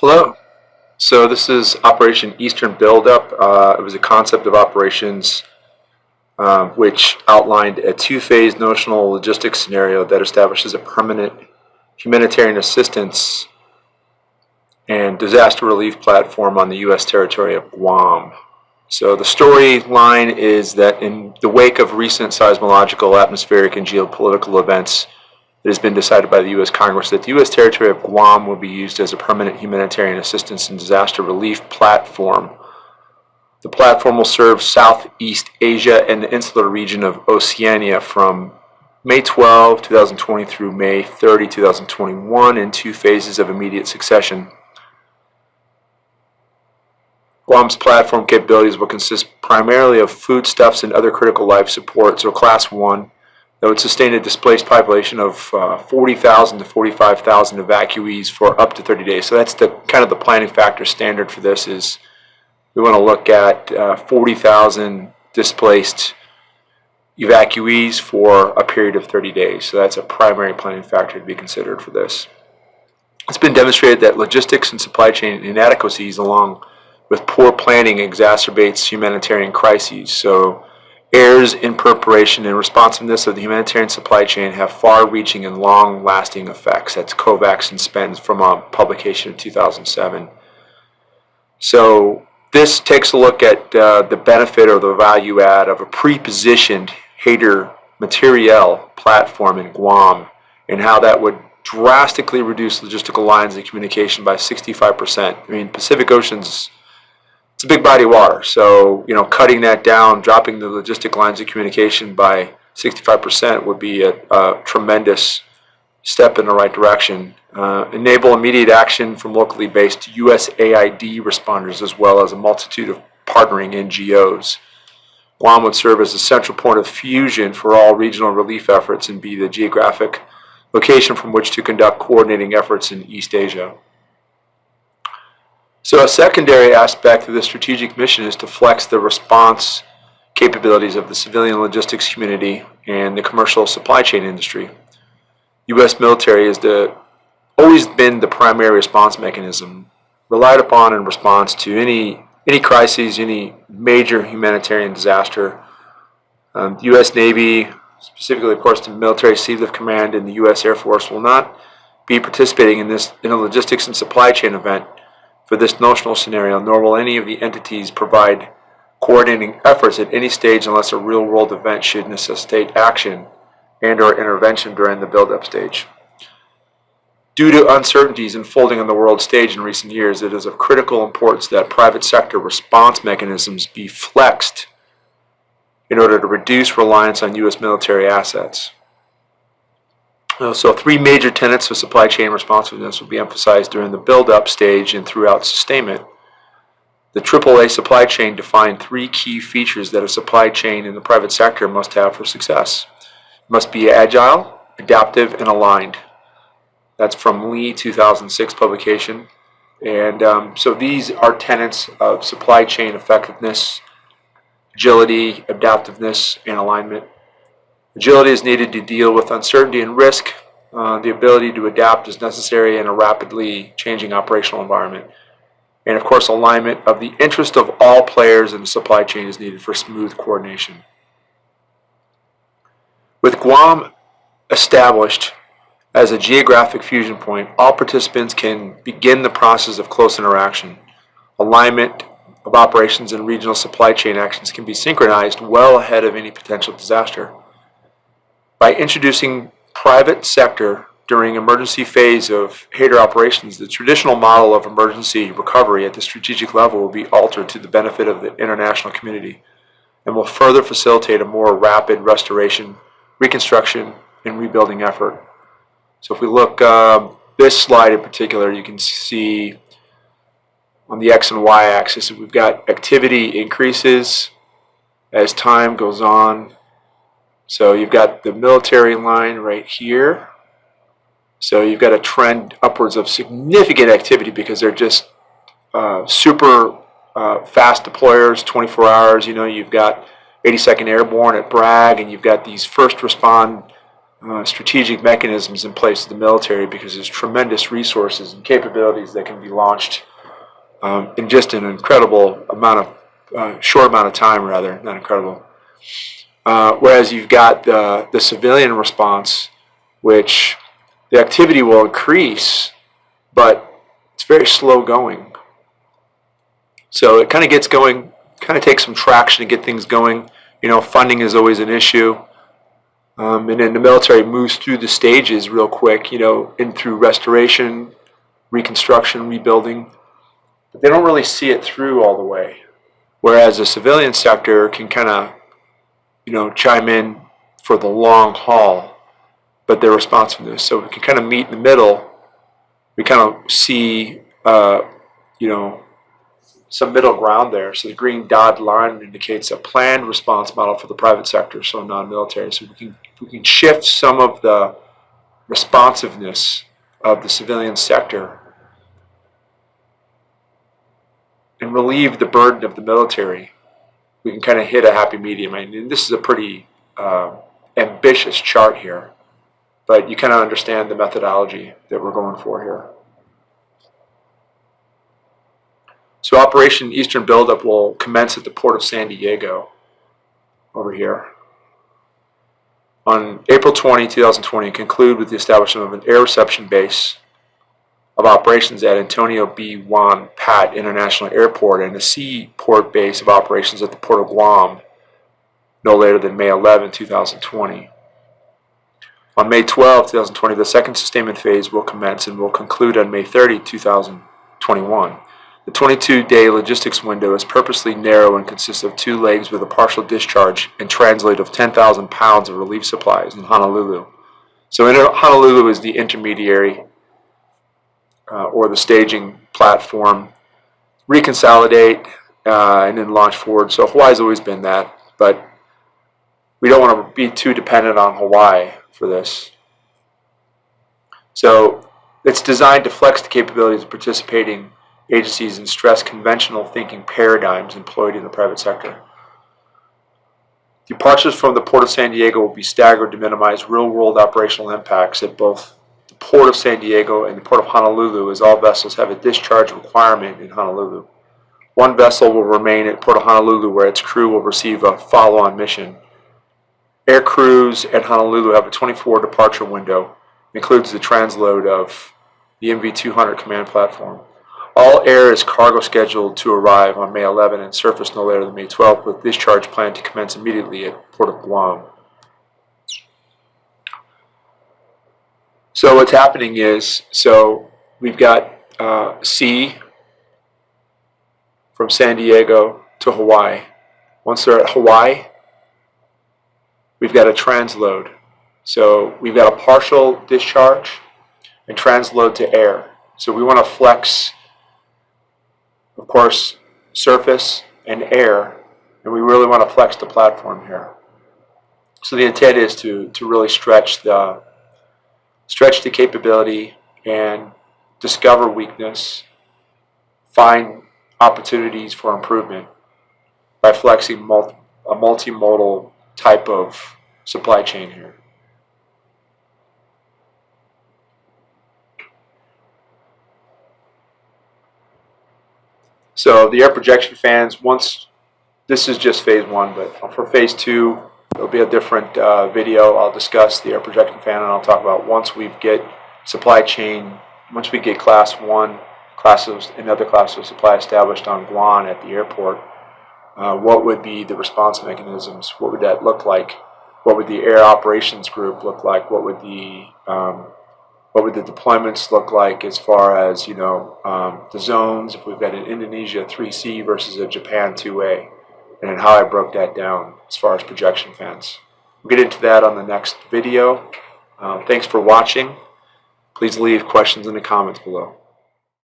Hello. So this is Operation Eastern Buildup. It was a concept of operations which outlined a two-phase notional logistics scenario that establishes a permanent humanitarian assistance and disaster relief platform on the U.S. territory of Guam. So the storyline is that in the wake of recent seismological, atmospheric, and geopolitical events, it has been decided by the U.S. Congress that the U.S. territory of Guam will be used as a permanent humanitarian assistance and disaster relief platform. The platform will serve Southeast Asia and the insular region of Oceania from May 12, 2020 through May 30, 2021 in two phases of immediate succession. Guam's platform capabilities will consist primarily of foodstuffs and other critical life support, so Class 1, that would sustain a displaced population of 40,000 to 45,000 evacuees for up to 30 days. So that's the kind of the planning factor standard for this is we want to look at 40,000 displaced evacuees for a period of 30 days. So that's a primary planning factor to be considered for this. It's been demonstrated that logistics and supply chain inadequacies along with poor planning exacerbates humanitarian crises. So errors in preparation and responsiveness of the humanitarian supply chain have far-reaching and long-lasting effects. That's Kovacs and Spence from a publication of 2007. So this takes a look at the benefit or the value add of a pre-positioned HADR materiel platform in Guam and how that would drastically reduce logistical lines of communication by 65%. I mean, Pacific Ocean's it's a big body of water, so cutting that down, dropping the logistic lines of communication by 65% would be a tremendous step in the right direction. Enable immediate action from locally based USAID responders as well as a multitude of partnering NGOs. Guam would serve as a central point of fusion for all regional relief efforts and be the geographic location from which to conduct coordinating efforts in East Asia. So a secondary aspect of the strategic mission is to flex the response capabilities of the civilian logistics community and the commercial supply chain industry. U.S. military has always been the primary response mechanism, relied upon in response to any crises, any major humanitarian disaster. The U.S. Navy, specifically, of course, the Military Sealift Command and the U.S. Air Force will not be participating in a logistics and supply chain event for this notional scenario, nor will any of the entities provide coordinating efforts at any stage unless a real-world event should necessitate action and/or intervention during the build-up stage. Due to uncertainties unfolding on the world stage in recent years, it is of critical importance that private sector response mechanisms be flexed in order to reduce reliance on U.S. military assets. So three major tenets of supply chain responsiveness will be emphasized during the build-up stage and throughout sustainment. The AAA supply chain defined three key features that a supply chain in the private sector must have for success. It must be agile, adaptive, and aligned. That's from Lee 2006 publication. And so these are tenets of supply chain effectiveness, agility, adaptiveness, and alignment. Agility is needed to deal with uncertainty and risk. The ability to adapt is necessary in a rapidly changing operational environment. And of course, alignment of the interest of all players in the supply chain is needed for smooth coordination. With Guam established as a geographic fusion point, all participants can begin the process of close interaction. Alignment of operations and regional supply chain actions can be synchronized well ahead of any potential disaster. By introducing private sector during emergency phase of HADR operations, the traditional model of emergency recovery at the strategic level will be altered to the benefit of the international community and will further facilitate a more rapid restoration, reconstruction, and rebuilding effort. So if we look, this slide in particular, you can see on the X and Y axis, we've got activity increases as time goes on. So you've got the military line right here. So you've got a trend upwards of significant activity because they're just super fast deployers, 24 hours. You've got 82nd Airborne at Bragg, and you've got these first respond strategic mechanisms in place of the military, because there's tremendous resources and capabilities that can be launched in just an incredible amount of short amount of time, rather, not incredible. Whereas you've got the civilian response, which the activity will increase, but it's very slow going. So it kind of gets going, kind of takes some traction to get things going. You know, funding is always an issue. And then the military moves through the stages real quick, you know, in through restoration, reconstruction, rebuilding. But they don't really see it through all the way. Whereas the civilian sector can kind of, you know, chime in for the long haul, but their responsiveness. So we can kind of meet in the middle. We kind of see, you know, some middle ground there. So the green dotted line indicates a planned response model for the private sector, so non-military. So we can shift some of the responsiveness of the civilian sector and relieve the burden of the military. We can kind of hit a happy medium. I mean, this is a pretty ambitious chart here, but you kind of understand the methodology that we're going for here. So Operation Eastern Buildup will commence at the Port of San Diego, over here, on April 20, 2020, and conclude with the establishment of an air reception base of operations at Antonio B. Juan Pat International Airport and a seaport base of operations at the Port of Guam no later than May 11, 2020. On May 12, 2020, the second sustainment phase will commence and will conclude on May 30, 2021. The 22-day logistics window is purposely narrow and consists of 2 legs with a partial discharge and translate of 10,000 pounds of relief supplies in Honolulu. So Honolulu is the intermediary or the staging platform. Reconsolidate and then launch forward. So Hawaii's always been that, but we don't want to be too dependent on Hawaii for this. So it's designed to flex the capabilities of participating agencies and stress conventional thinking paradigms employed in the private sector. Departures from the Port of San Diego will be staggered to minimize real-world operational impacts at both the Port of San Diego and the Port of Honolulu, as all vessels have a discharge requirement in Honolulu. One vessel will remain at Port of Honolulu, where its crew will receive a follow-on mission. Air crews at Honolulu have a 24 departure window. It includes the transload of the MV-200 command platform. All air is cargo scheduled to arrive on May 11 and surface no later than May 12, with discharge planned to commence immediately at Port of Guam. So what's happening is, so we've got sea from San Diego to Hawaii. Once they're at Hawaii, we've got a transload. So we've got a partial discharge and transload to air. So we want to flex, of course, surface and air, and we really want to flex the platform here. So the intent is to really stretch the capability and discover weakness, find opportunities for improvement by flexing a multimodal type of supply chain here. So the air projection fans, once, this is just phase 1, but for phase 2, there'll be a different video. I'll discuss the air projection fan, and I'll talk about once we get supply chain, once we get class 1, another class of supply established on Guam at the airport, what would be the response mechanisms? What would that look like? What would the air operations group look like? What would the deployments look like as far as, the zones, if we've got an Indonesia 3C versus a Japan 2A, and how I broke that down as far as projection fans. We'll get into that on the next video. Thanks for watching. Please leave questions in the comments below.